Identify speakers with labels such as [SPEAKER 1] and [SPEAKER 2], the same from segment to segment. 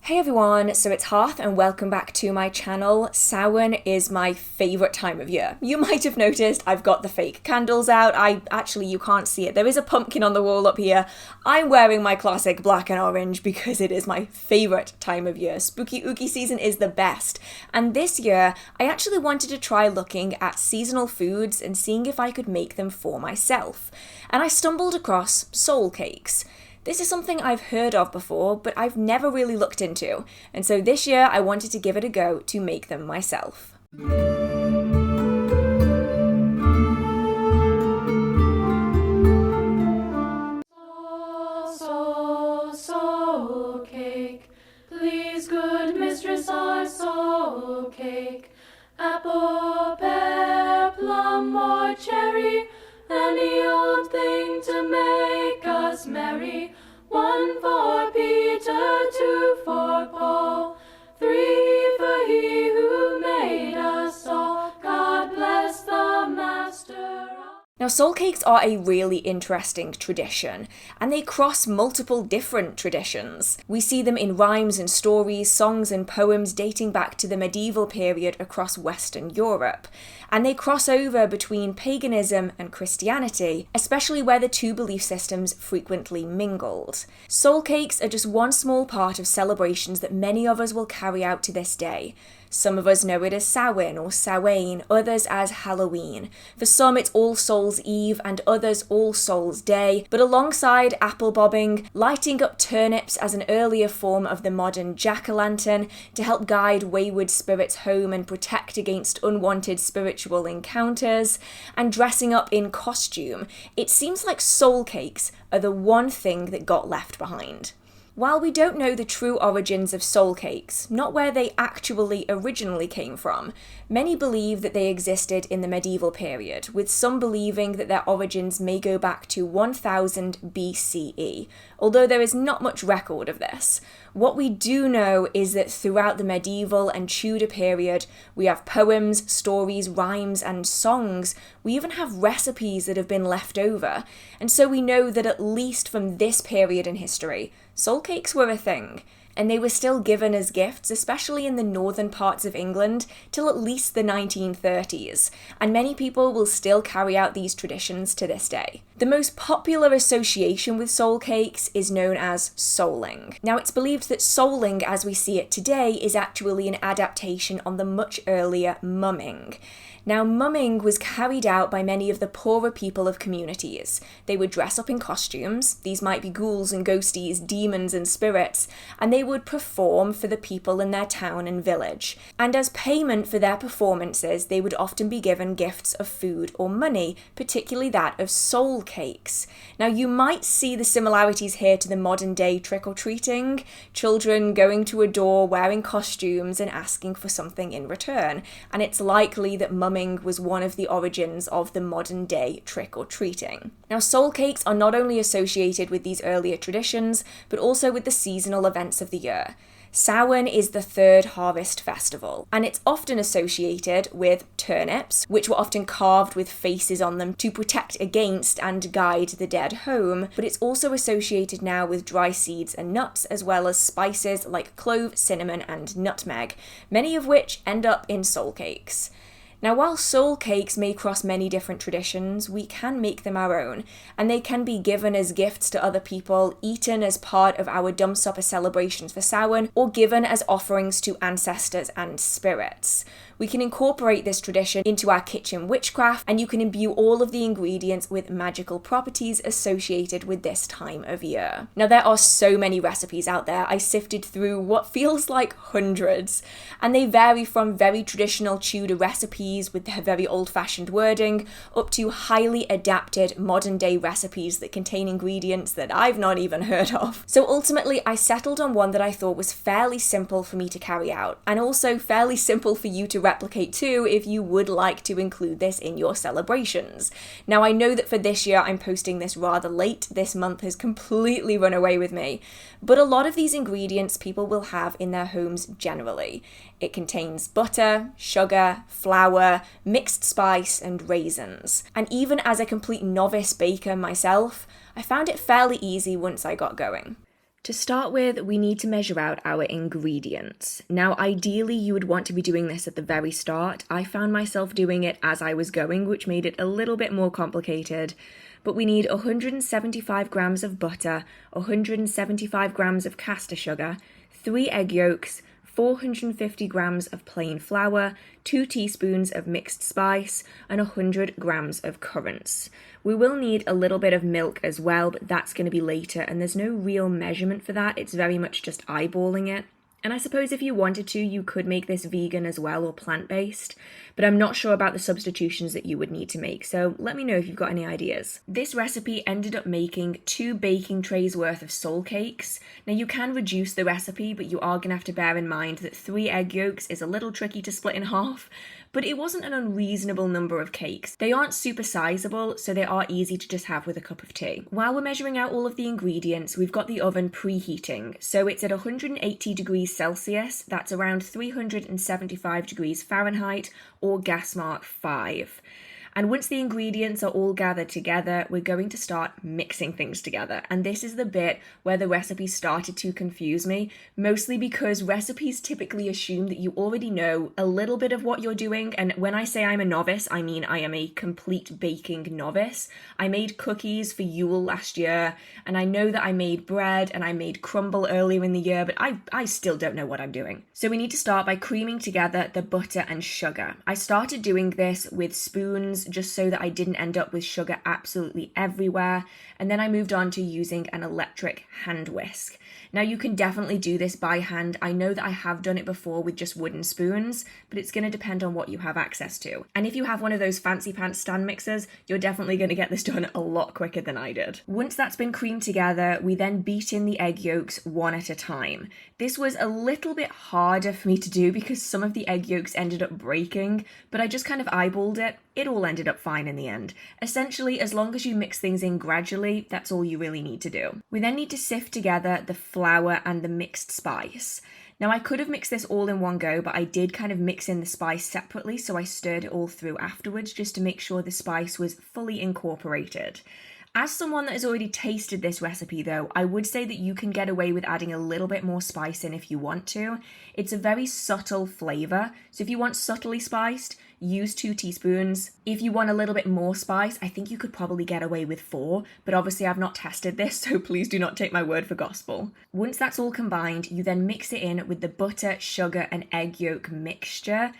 [SPEAKER 1] Hey everyone, so it's Hearth and welcome back to my channel. Samhain is my favourite time of year. You might have noticed I've got the fake candles out. You can't see it. There is a pumpkin on the wall up here. I'm wearing my classic black and orange because it is my favourite time of year. Spooky ooky season is the best. And this year, I actually wanted to try looking at seasonal foods and seeing if I could make them for myself. And I stumbled across soul cakes. This is something I've heard of before, but I've never really looked into, and so this year I wanted to give it a go to make them myself.
[SPEAKER 2] Soul cake, please good mistress, our soul cake. Apple, pear, plum, or cherry, any old thing to make us merry. 1 for Peter, 2 for Paul, 3 for he who made us all. God bless the master.
[SPEAKER 1] Now, soul cakes are a really interesting tradition, and they cross multiple different traditions. We see them in rhymes and stories, songs and poems dating back to the medieval period across Western Europe. And they cross over between paganism and Christianity, especially where the two belief systems frequently mingled. Soul cakes are just one small part of celebrations that many of us will carry out to this day. Some of us know it as Samhain or Samhain, others as Halloween. For some it's All Souls Eve and others All Souls Day, but alongside apple bobbing, lighting up turnips as an earlier form of the modern jack-o'-lantern to help guide wayward spirits home and protect against unwanted spiritual encounters, and dressing up in costume, it seems like soul cakes are the one thing that got left behind. While we don't know the true origins of soul cakes, not where they actually originally came from, many believe that they existed in the medieval period, with some believing that their origins may go back to 1000 BCE, although there is not much record of this. What we do know is that throughout the medieval and Tudor period, we have poems, stories, rhymes, and songs. We even have recipes that have been left over, and so we know that at least from this period in history, soul cakes were a thing, and they were still given as gifts, especially in the northern parts of England, till at least the 1930s, and many people will still carry out these traditions to this day. The most popular association with soul cakes is known as souling. Now, it's believed that souling, as we see it today, is actually an adaptation on the much earlier mumming. Now, mumming was carried out by many of the poorer people of communities. They would dress up in costumes, these might be ghouls and ghosties, demons and spirits, and they would perform for the people in their town and village. And as payment for their performances, they would often be given gifts of food or money, particularly that of soul cakes. Now, you might see the similarities here to the modern day trick-or-treating, children going to a door wearing costumes and asking for something in return, and it's likely that mumming was one of the origins of the modern day trick-or-treating. Now, soul cakes are not only associated with these earlier traditions, but also with the seasonal events of the year. Samhain is the third harvest festival, and it's often associated with turnips, which were often carved with faces on them to protect against and guide the dead home, but it's also associated now with dry seeds and nuts, as well as spices like clove, cinnamon, and nutmeg, many of which end up in soul cakes. Now, while soul cakes may cross many different traditions, we can make them our own, and they can be given as gifts to other people, eaten as part of our Dumb Supper celebrations for Samhain, or given as offerings to ancestors and spirits. We can incorporate this tradition into our kitchen witchcraft, and you can imbue all of the ingredients with magical properties associated with this time of year. Now, there are so many recipes out there. I sifted through what feels like hundreds, and they vary from very traditional Tudor recipes with their very old-fashioned wording, up to highly adapted modern-day recipes that contain ingredients that I've not even heard of. So ultimately, I settled on one that I thought was fairly simple for me to carry out, and also fairly simple for you to replicate too if you would like to include this in your celebrations. Now, I know that for this year I'm posting this rather late. This month has completely run away with me, but a lot of these ingredients people will have in their homes generally. It contains butter, sugar, flour, mixed spice, and raisins. And even as a complete novice baker myself, I found it fairly easy once I got going. To start with, we need to measure out our ingredients. Now, ideally, you would want to be doing this at the very start. I found myself doing it as I was going, which made it a little bit more complicated. But we need 175 grams of butter, 175 grams of caster sugar, 3 egg yolks, 450 grams of plain flour, 2 teaspoons of mixed spice, and 100 grams of currants. We will need a little bit of milk as well, but that's going to be later, and there's no real measurement for that. It's very much just eyeballing it. And I suppose if you wanted to, you could make this vegan as well or plant-based, but I'm not sure about the substitutions that you would need to make, so let me know if you've got any ideas. This recipe ended up making 2 baking trays worth of soul cakes. Now you can reduce the recipe, but you are going to have to bear in mind that 3 egg yolks is a little tricky to split in half, but it wasn't an unreasonable number of cakes. They aren't super sizable, so they are easy to just have with a cup of tea. While we're measuring out all of the ingredients, we've got the oven preheating. So it's at 180 degrees Celsius, that's around 375 degrees Fahrenheit, or gas mark 5. And once the ingredients are all gathered together, we're going to start mixing things together. And this is the bit where the recipe started to confuse me, mostly because recipes typically assume that you already know a little bit of what you're doing. And when I say I'm a novice, I mean I am a complete baking novice. I made cookies for Yule last year, and I know that I made bread and I made crumble earlier in the year, but I still don't know what I'm doing. So we need to start by creaming together the butter and sugar. I started doing this with spoons, just so that I didn't end up with sugar absolutely everywhere. And then I moved on to using an electric hand whisk. Now you can definitely do this by hand. I know that I have done it before with just wooden spoons, but it's going to depend on what you have access to. And if you have one of those fancy pants stand mixers, you're definitely going to get this done a lot quicker than I did. Once that's been creamed together, we then beat in the egg yolks one at a time. This was a little bit harder for me to do because some of the egg yolks ended up breaking, but I just kind of eyeballed it. It all ended up fine in the end. Essentially, as long as you mix things in gradually, that's all you really need to do. We then need to sift together the flour and the mixed spice. Now I could have mixed this all in one go, but I did kind of mix in the spice separately, so I stirred it all through afterwards just to make sure the spice was fully incorporated. As someone that has already tasted this recipe though, I would say that you can get away with adding a little bit more spice in if you want to. It's a very subtle flavour, so if you want subtly spiced, use 2 teaspoons. If you want a little bit more spice, I think you could probably get away with 4, but obviously I've not tested this, so please do not take my word for gospel. Once that's all combined, you then mix it in with the butter, sugar and egg yolk mixture,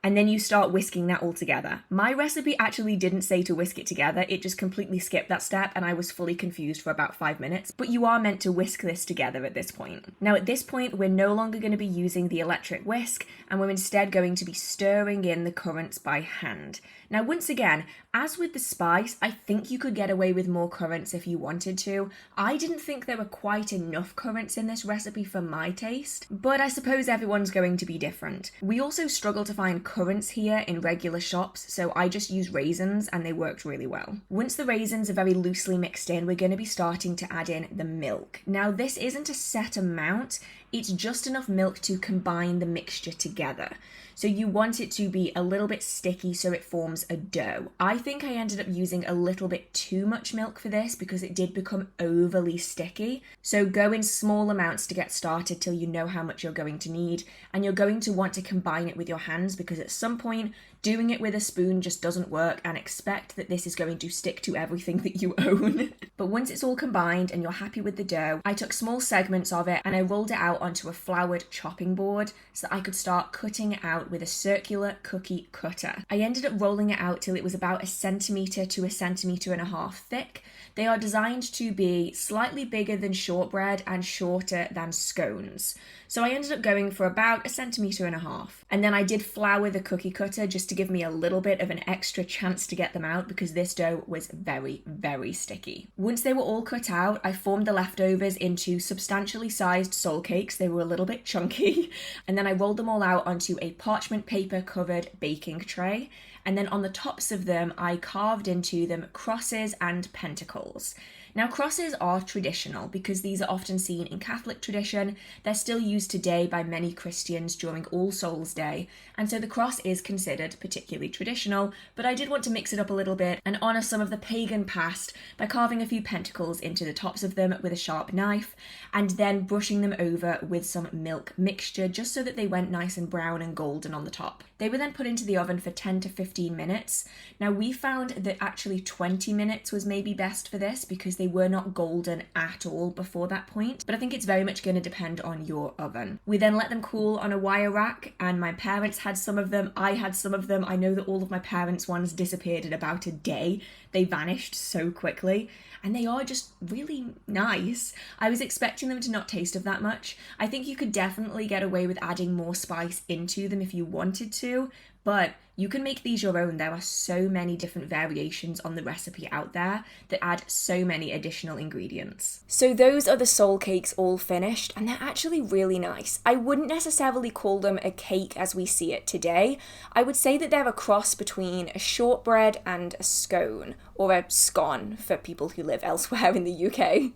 [SPEAKER 1] and then you start whisking that all together. My recipe actually didn't say to whisk it together, it just completely skipped that step and I was fully confused for about 5 minutes, but you are meant to whisk this together at this point. Now at this point, we're no longer going to be using the electric whisk, and we're instead going to be stirring in the currants by hand. Now once again, as with the spice, I think you could get away with more currants if you wanted to. I didn't think there were quite enough currants in this recipe for my taste, but I suppose everyone's going to be different. We also struggle to find currants here in regular shops, so I just used raisins and they worked really well. Once the raisins are very loosely mixed in, we're going to be starting to add in the milk. Now this isn't a set amount, it's just enough milk to combine the mixture together. So you want it to be a little bit sticky so it forms a dough. I think I ended up using a little bit too much milk for this because it did become overly sticky. So go in small amounts to get started till you know how much you're going to need, and you're going to want to combine it with your hands because at some point doing it with a spoon just doesn't work, and expect that this is going to stick to everything that you own. But once it's all combined and you're happy with the dough, I took small segments of it and I rolled it out onto a floured chopping board so that I could start cutting it out with a circular cookie cutter. I ended up rolling it out till it was about 1 centimetre to 1.5 centimetres thick. They are designed to be slightly bigger than shortbread and shorter than scones. So I ended up going for about 1.5 centimetres. And then I did flour the cookie cutter just to give me a little bit of an extra chance to get them out because this dough was very, very sticky. Once they were all cut out, I formed the leftovers into substantially sized soul cakes. They were a little bit chunky. And then I rolled them all out onto a parchment paper covered baking tray. And then on the tops of them, I carved into them crosses and pentacles. Now, crosses are traditional because these are often seen in Catholic tradition. They're still used today by many Christians during All Souls Day, and so the cross is considered particularly traditional, but I did want to mix it up a little bit and honour some of the pagan past by carving a few pentacles into the tops of them with a sharp knife, and then brushing them over with some milk mixture just so that they went nice and brown and golden on the top. They were then put into the oven for 10 to 15 minutes. Now, we found that actually 20 minutes was maybe best for this because they were not golden at all before that point, but I think it's very much going to depend on your oven. We then let them cool on a wire rack, and my parents had some of them, I had some of them. I know that all of my parents' ones disappeared in about a day. They vanished so quickly, and they are just really nice. I was expecting them to not taste of that much. I think you could definitely get away with adding more spice into them if you wanted to, but you can make these your own. There are so many different variations on the recipe out there that add so many additional ingredients. So those are the soul cakes all finished, and they're actually really nice. I wouldn't necessarily call them a cake as we see it today. I would say that they're a cross between a shortbread and a scone, or a scone for people who live elsewhere in the UK.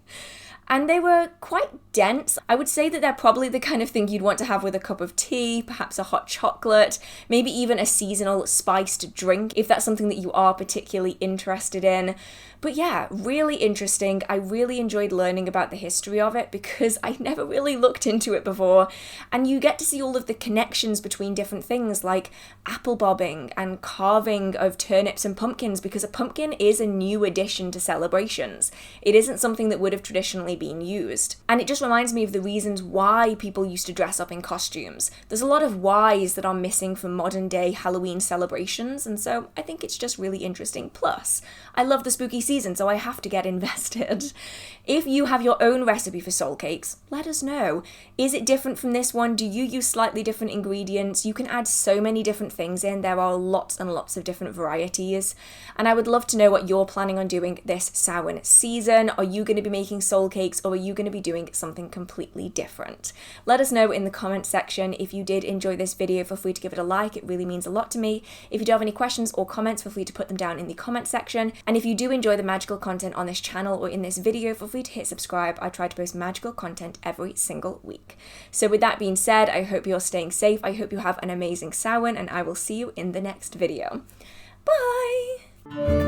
[SPEAKER 1] And they were quite dense. I would say that they're probably the kind of thing you'd want to have with a cup of tea, perhaps a hot chocolate, maybe even a seasonal spiced drink, if that's something that you are particularly interested in. But yeah, really interesting. I really enjoyed learning about the history of it because I never really looked into it before. And you get to see all of the connections between different things like apple bobbing and carving of turnips and pumpkins, because a pumpkin is a new addition to celebrations. It isn't something that would have traditionally been used. And it just reminds me of the reasons why people used to dress up in costumes. There's a lot of whys that are missing from modern day Halloween celebrations, and so I think it's just really interesting. Plus, I love the spooky season, so I have to get invested. If you have your own recipe for soul cakes, let us know. Is it different from this one? Do you use slightly different ingredients? You can add so many different things in. There are lots and lots of different varieties. And I would love to know what you're planning on doing this Samhain season. Are you going to be making soul cakes, or are you going to be doing something completely different? Let us know in the comment section. If you did enjoy this video, feel free to give it a like. It really means a lot to me. If you do have any questions or comments, feel free to put them down in the comment section. And if you do enjoy the magical content on this channel or in this video, feel free to hit subscribe. I try to post magical content every single week. So with that being said, I hope you're staying safe. I hope you have an amazing Samhain, and I will see you in the next video. Bye!